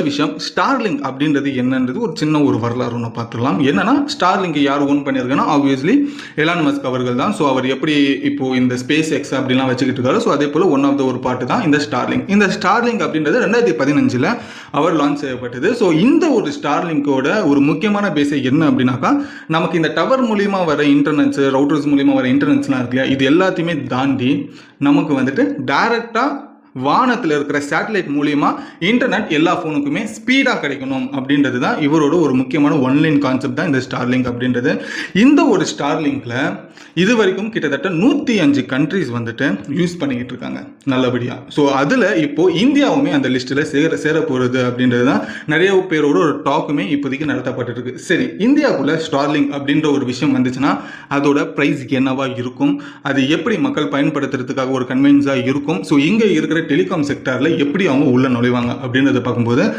First விஷயம் Starlink அப்படின்றது என்னன்றது ஒரு சின்ன ஒரு வரலாறு ஒன்று பார்த்துக்கலாம். என்னன்னா ஸ்டார்லிங்க் யார் ஓன் பண்ணியிருக்காங்கன்னா ஆப்வியஸ்லி எலான் மஸ்க் அவர்கள் தான். ஸோ அவர் எப்படி இப்போ இந்த ஸ்பேஸ் எக்ஸ் அப்படிலாம் வச்சுக்கிட்டு இருக்காரு. ஸோ அதே போல் ஒன் ஆஃப் த ஒரு பார்ட்டு தான் இந்த ஸ்டார்லிங்க். இந்த ஸ்டார்லிங்க் அப்படின்றது 2015 அவர் லான்ச் செய்யப்பட்டது. ஸோ இந்த ஒரு ஸ்டார்லிங்கோட ஒரு முக்கியமான பேசிக் என்ன அப்படின்னாக்கா, நமக்கு இந்த டவர் மூலியமாக வர இன்டர்நெட்ஸ், ரவுட்டர்ஸ் மூலியமாக வர இன்டர்நெட்ஸ்லாம் இருக்கு இல்லையா, இது எல்லாத்தையுமே தாண்டி நமக்கு வந்துட்டு டைரக்டாக வானத்தில் இருக்கிற சேட்டலைட் மூலியமா இன்டர்நெட் எல்லா ஃபோனுக்குமே ஸ்பீடாக கிடைக்கணும் அப்படின்றது தான் இவரோட ஒரு முக்கியமான ஒன்லைன் கான்செப்ட் தான் இந்த ஸ்டார்லிங்க் அப்படின்றது. இந்த ஒரு ஸ்டார்லிங்க்ல இது வரைக்கும் கிட்டத்தட்ட 105 கண்ட்ரிஸ் வந்துட்டு யூஸ் பண்ணிக்கிட்டு இருக்காங்க நல்லபடியா. ஸோ அதில் இப்போ இந்தியாவுமே அந்த லிஸ்ட்டில் சேர போகிறது அப்படின்றது தான் நிறைய பேரோட ஒரு டாக்குமே இப்போதைக்கு நடத்தப்பட்டு இருக்கு. சரி, இந்தியாவுக்குள்ள ஸ்டார்லிங்க் அப்படின்ற ஒரு விஷயம் வந்துச்சுன்னா அதோட ப்ரைஸ் என்னவா இருக்கும், அது எப்படி மக்கள் பயன்படுத்துறதுக்காக ஒரு கன்வீனியன்ஸாக இருக்கும், ஸோ இங்கே இருக்கிற டெலிகாம் செக்டாரில் எப்படி அவங்க உள்ள நுழைவாங்க அப்படின்றத பார்க்கும்போது